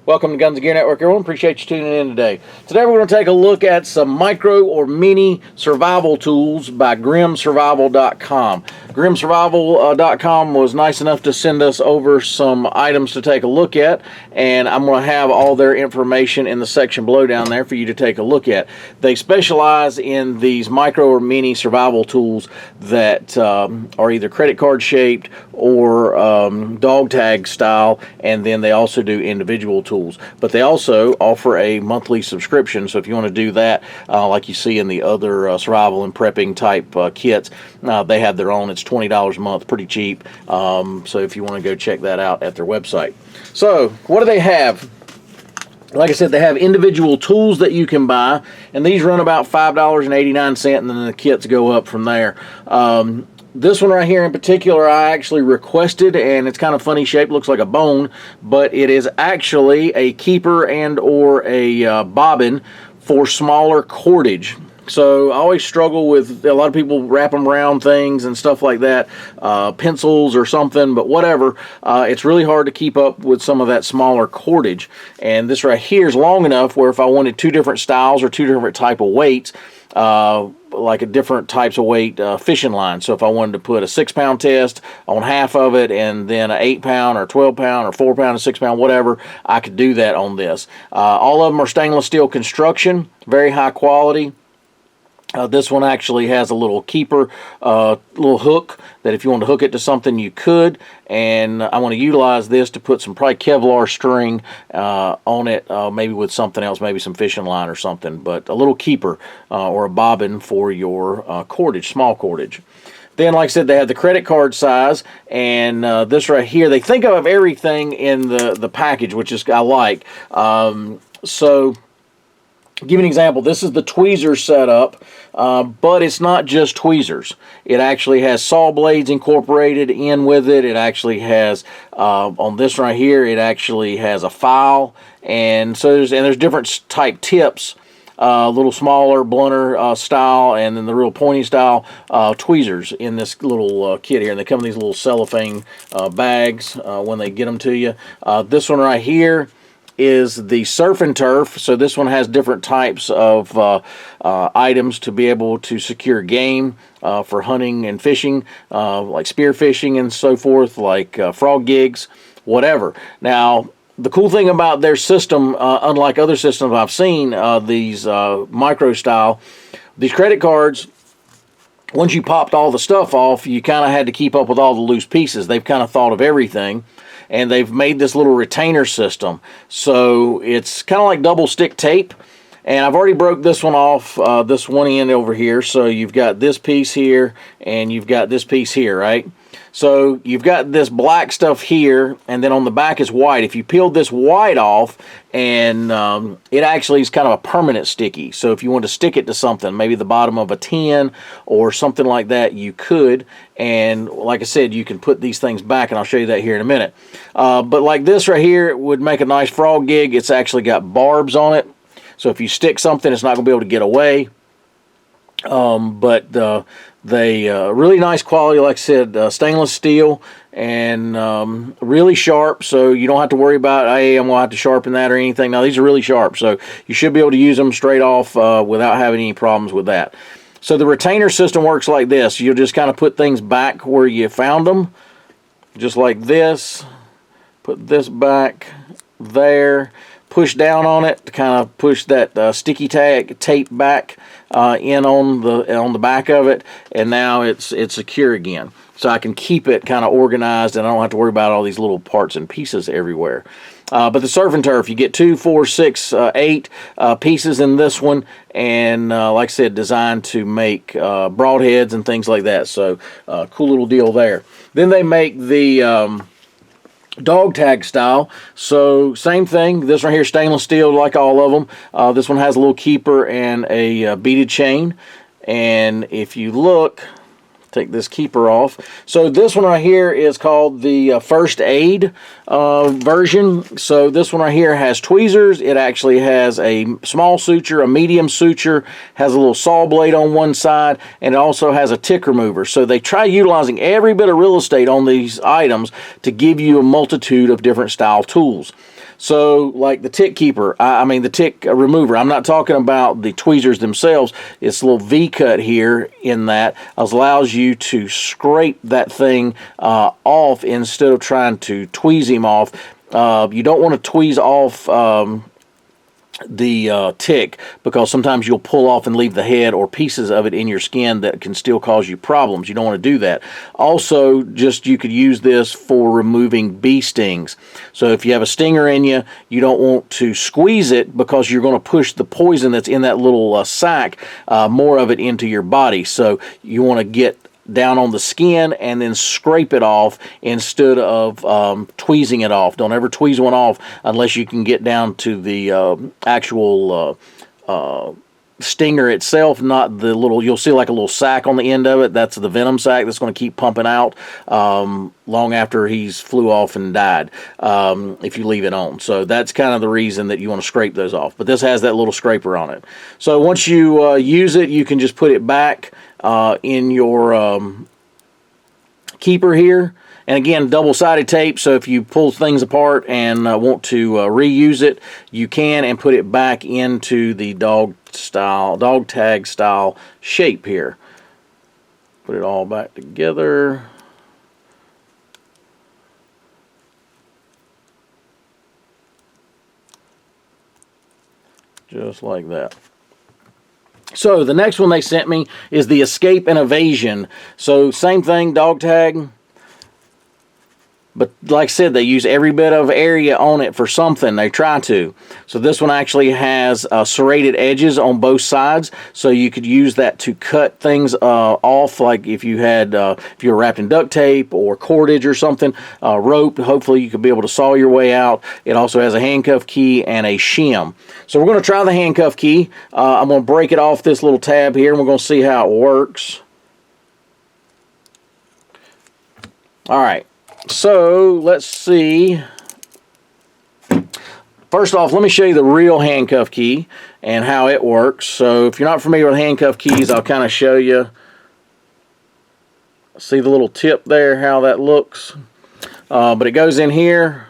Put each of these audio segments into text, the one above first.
Welcome to Guns and Gear Network, everyone. Appreciate you tuning in today. Today we're going to take a look at some micro or mini survival tools by grimsurvival.com. Grimsurvival.com was nice enough to send us over some items to take a look at, and I'm going to have all their information in the section below down there for you to take a look at. They specialize in these micro or mini survival tools that are either credit card shaped or dog tag style, and then they also do individual tools. But they also offer a monthly subscription, so if you want to do that, like you see in the other survival and prepping type kits, they have their own. It's $20 a month, pretty cheap. So if you want to go check that out at their website. So what do they have? Like I said, they have individual tools that you can buy, and these run about $5.89, and then the kits go up from there. This one right here in particular I actually requested, and it's kind of funny shape, looks like a bone, but it is actually a keeper and or a bobbin for smaller cordage. So I always struggle with, a lot of people wrap them around things and stuff like that, pencils or something, but whatever. It's really hard to keep up with some of that smaller cordage. And this right here is long enough where if I wanted two different styles or two different type of weights, like a different types of weight fishing line. So if I wanted to put a 6-pound test on half of it and then an 8-pound or 12-pound or 4-pound or 6-pound, whatever, I could do that on this. All of them are stainless steel construction, very high quality. This one actually has a little keeper, little hook that if you want to hook it to something you could, and I want to utilize this to put some probably Kevlar string on it, maybe with something else, maybe some fishing line or something, but a little keeper or a bobbin for your cordage, small cordage. Then, like I said, they have the credit card size, and this right here, they think of everything in the package, which is I like. So give you an example. This is the tweezers setup, but it's not just tweezers. It actually has saw blades incorporated in with it. It actually has, on this right here, it actually has a file, and so there's different type tips, a little smaller, blunter style, and then the real pointy style tweezers in this little kit here. And they come in these little cellophane bags when they get them to you. This one right here is the surf and turf. So this one has different types of items to be able to secure game for hunting and fishing, like spear fishing and so forth, like frog gigs, whatever. Now, the cool thing about their system, unlike other systems I've seen, these micro style, these credit cards, once you popped all the stuff off, you kind of had to keep up with all the loose pieces. They've kind of thought of everything, and they've made this little retainer system. So it's kind of like double stick tape, and I've already broke this one off, this one end over here. So you've got this piece here, and you've got this piece here, right? So you've got this black stuff here, and then on the back is white. If you peeled this white off, and it actually is kind of a permanent sticky. So if you want to stick it to something, maybe the bottom of a tin or something like that, you could. And like I said, you can put these things back, and I'll show you that here in a minute. But like this right here, it would make a nice frog gig. It's actually got barbs on it. So if you stick something, it's not going to be able to get away. They really nice quality, like I said, stainless steel, and really sharp, so you don't have to worry about, hey, I'm going to have to sharpen that or anything. Now, these are really sharp, so you should be able to use them straight off without having any problems with that. So the retainer system works like this. You'll just kind of put things back where you found them, just like this. Put this back there. Push down on it to kind of push that sticky tape back in on the back of it, and now it's secure again. So I can keep it kind of organized, and I don't have to worry about all these little parts and pieces everywhere. But the surf and turf, you get 2, 4, 6, 8 pieces in this one, and like I said, designed to make broadheads and things like that. So cool little deal there. Then they make the dog tag style. So same thing. This right here, stainless steel, like all of them. This one has a little keeper and a beaded chain. And if you look take this keeper off. So this one right here is called the first aid version. So this one right here has tweezers. It actually has a small suture, a medium suture, has a little saw blade on one side, and it also has a tick remover. So they try utilizing every bit of real estate on these items to give you a multitude of different style tools. So, like the tick keeper, I mean the tick remover, I'm not talking about the tweezers themselves. It's a little V-cut here in that allows you to scrape that thing off instead of trying to tweeze him off. You don't want to tweeze off the tick, because sometimes you'll pull off and leave the head or pieces of it in your skin that can still cause you problems. You don't want to do that. Also, just you could use this for removing bee stings. So if you have a stinger in you, you don't want to squeeze it, because you're going to push the poison that's in that little sac, more of it into your body. So you want to get down on the skin and then scrape it off instead of tweezing it off. Don't ever tweeze one off unless you can get down to the actual stinger itself, not the little, you'll see like a little sac on the end of it. That's the venom sac that's going to keep pumping out long after he's flew off and died, if you leave it on. So that's kind of the reason that you want to scrape those off. But this has that little scraper on it. So once you use it, you can just put it back in your keeper here. And again, double-sided tape, so if you pull things apart and want to reuse it, you can, and put it back into the dog tag style shape here. Put it all back together. Just like that. So the next one they sent me is the escape and evasion. So same thing, dog tag. But like I said, they use every bit of area on it for something. They try to. So this one actually has serrated edges on both sides. So you could use that to cut things off. Like if you had, if you were wrapped in duct tape or cordage or something, rope, hopefully you could be able to saw your way out. It also has a handcuff key and a shim. So we're going to try the handcuff key. I'm going to break it off this little tab here, and we're going to see how it works. All right. So let's see. First off, let me show you the real handcuff key and how it works. So if you're not familiar with handcuff keys, I'll kind of show you. See the little tip there, how that looks. But it goes in here,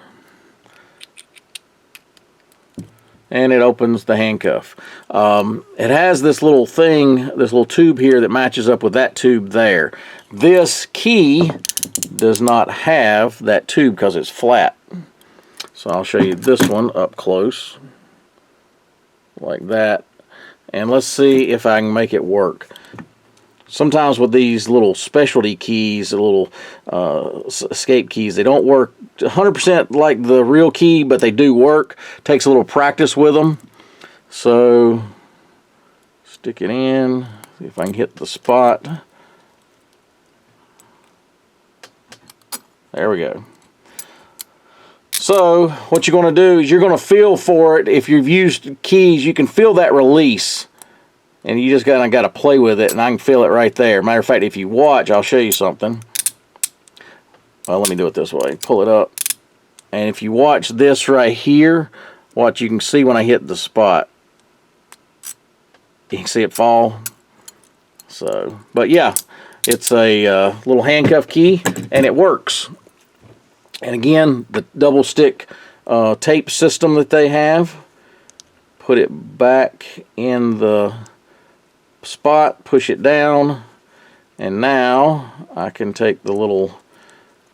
and it opens the handcuff. It has this little thing, this little tube here that matches up with that tube there. This key does not have that tube because it's flat. So I'll show you this one up close, like that. And let's see if I can make it work. Sometimes with these little specialty keys, the little escape keys, they don't work 100% like the real key, but they do work. Takes a little practice with them. So stick it in, see if I can hit the spot. There we go. So what you're going to do is you're going to feel for it. If you've used keys, you can feel that release. And you just got to play with it, and I can feel it right there. Matter of fact, if you watch, I'll show you something. Well, let me do it this way. Pull it up. And if you watch this right here, watch, you can see when I hit the spot. You can see it fall. So, but yeah, it's a little handcuff key, and it works. And again, the double stick tape system that they have, put it back in the spot, push it down, and now I can take the little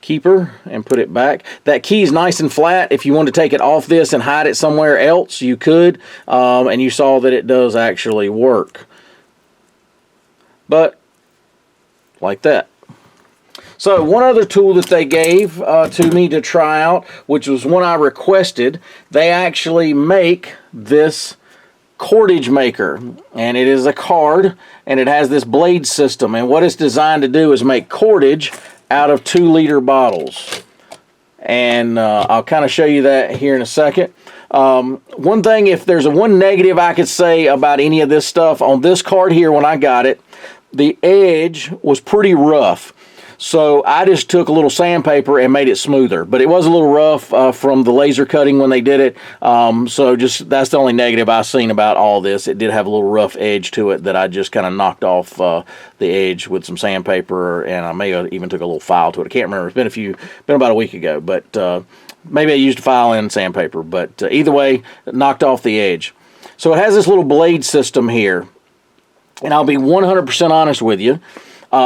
keeper and put it back. That key is nice and flat. If you want to take it off this and hide it somewhere else, you could, and you saw that it does actually work. But like that. So one other tool that they gave to me to try out, which was one I requested, they actually make this Cordage Maker, and it is a card, and it has this blade system, and what it's designed to do is make cordage out of 2-liter bottles. And I'll kind of show you that here in a second. One thing, if there's one negative I could say about any of this stuff, on this card here when I got it, the edge was pretty rough. So I just took a little sandpaper and made it smoother. But it was a little rough from the laser cutting when they did it. So just that's the only negative I've seen about all this. It did have a little rough edge to it that I just kind of knocked off the edge with some sandpaper, and I may have even took a little file to it. I can't remember. It's been about a week ago, but maybe I used a file and sandpaper. But either way, it knocked off the edge. So it has this little blade system here, and I'll be 100% honest with you.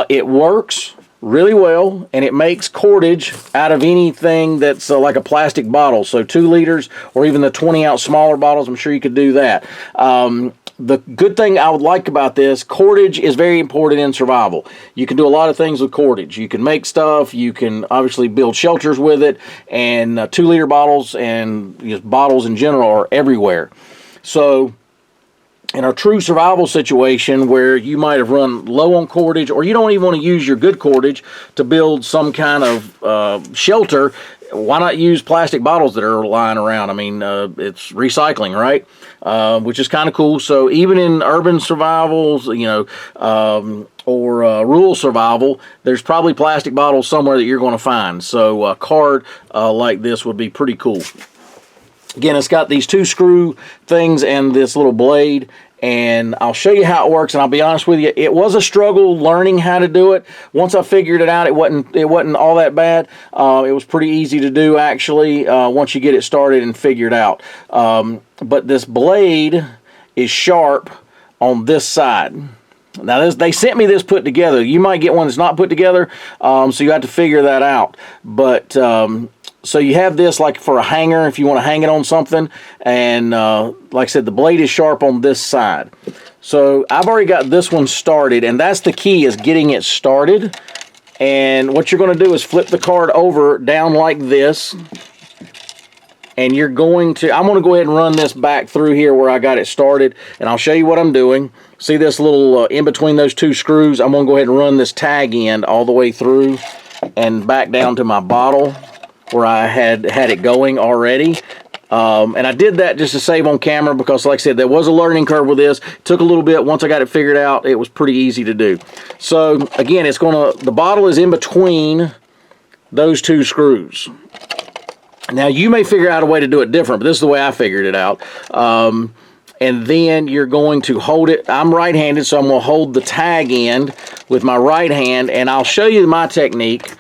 It works really well, and it makes cordage out of anything that's like a plastic bottle. So 2 liters or even the 20-ounce smaller bottles, I'm sure you could do that. The good thing I would like about this, cordage is very important in survival. You can do a lot of things with cordage. You can make stuff, you can obviously build shelters with it, and 2-liter bottles and just bottles in general are everywhere. So in a true survival situation where you might have run low on cordage, or you don't even want to use your good cordage to build some kind of shelter, why not use plastic bottles that are lying around? I mean, it's recycling, right? Which is kind of cool. So even in urban survivals, you know, or rural survival, there's probably plastic bottles somewhere that you're going to find. So a card like this would be pretty cool. Again, it's got these 2 screw things and this little blade, and I'll show you how it works. And I'll be honest with you, it was a struggle learning how to do it. Once I figured it out, it wasn't all that bad. It was pretty easy to do, actually, once you get it started and figured out. But this blade is sharp on this side. Now, they sent me this put together. You might get one that's not put together, so you have to figure that out. But so you have this like for a hanger if you want to hang it on something. And like I said, the blade is sharp on this side. So I've already got this one started, and that's the key, is getting it started. And what you're going to do is flip the card over down like this. And I'm going to go ahead and run this back through here where I got it started, and I'll show you what I'm doing. See this little in between those 2 screws? I'm going to go ahead and run this tag end all the way through and back down to my bottle where I had it going already. And I did that just to save on camera because, like I said, there was a learning curve with this. It took a little bit. Once I got it figured out, it was pretty easy to do. So again, the bottle is in between those 2 screws. Now, you may figure out a way to do it different, but this is the way I figured it out. And then you're going to hold it. I'm right-handed, so I'm going to hold the tag end with my right hand, and I'll show you my technique.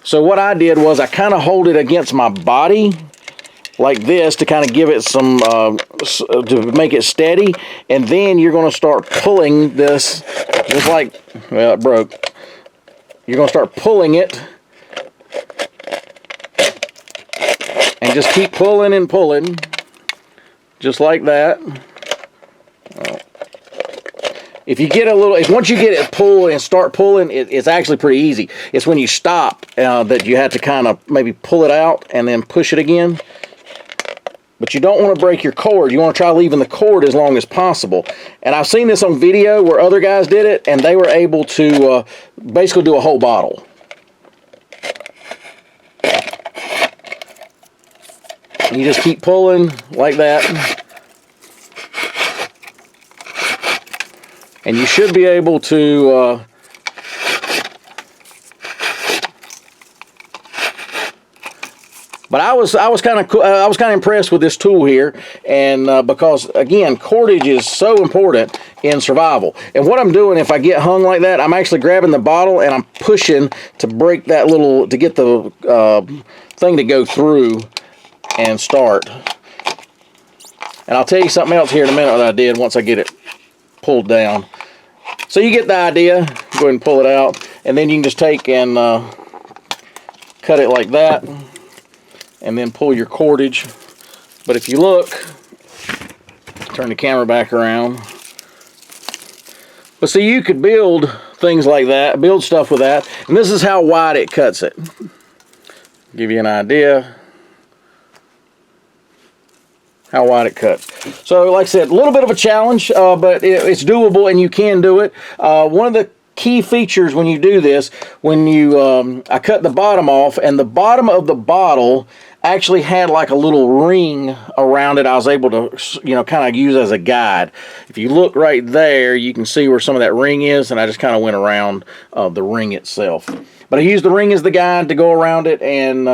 So what I did was I kind of hold it against my body like this to kind of give it some, to make it steady. And then you're going to start pulling this, just like, well, it broke. You're going to start pulling it. And just keep pulling and pulling, just like that. If you get once you get it pulled and start pulling, it's actually pretty easy. It's when you stop that you have to kind of maybe pull it out and then push it again. But you don't want to break your cord. You want to try leaving the cord as long as possible. And I've seen this on video where other guys did it, and they were able to basically do a whole bottle. You just keep pulling like that. And you should be able to but I was kind of impressed with this tool here, and because again, cordage is so important in survival. And what I'm doing, if I get hung like that, I'm actually grabbing the bottle and I'm pushing to break that to get the thing to go through and start. And I'll tell you something else here in a minute that I did once I get it pulled down. So you get the idea. Go ahead and pull it out, and then you can just take and cut it like that, and then pull your cordage. But if you look, turn the camera back around. But see, you could build things like that, build stuff with that, and this is how wide it cuts it. Give you an idea how wide it cuts. So like I said, a little bit of a challenge, but it's doable and you can do it. One of the key features when you do this, when you I cut the bottom off, and the bottom of the bottle actually had like a little ring around it. I was able to, you know, kind of use as a guide. If you look right there, you can see where some of that ring is, and I just kind of went around the ring itself. But I used the ring as the guide to go around it and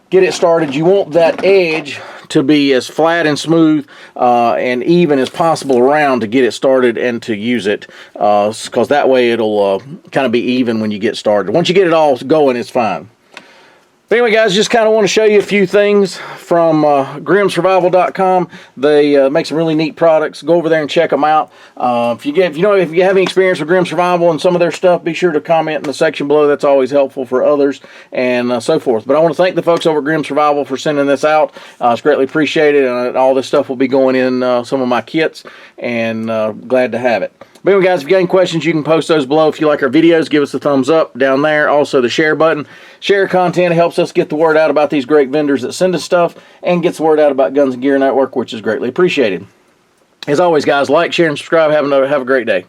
get it started. You want that edge to be as flat and smooth and even as possible around to get it started and to use it, because that way it'll kind of be even when you get started. Once you get it all going, it's fine. But anyway, guys, just kind of want to show you a few things from grimsurvival.com. They make some really neat products. Go over there and check them out. If you have any experience with Grim Survival and some of their stuff, be sure to comment in the section below. That's always helpful for others and so forth. But I want to thank the folks over at Grim Survival for sending this out. It's greatly appreciated, and all this stuff will be going in some of my kits, and glad to have it. But anyway, guys, if you got any questions, you can post those below. If you like our videos, give us a thumbs up down there. Also, the share button. Share content helps us get the word out about these great vendors that send us stuff and gets the word out about Guns and Gear Network, which is greatly appreciated. As always, guys, like, share, and subscribe. Have a great day.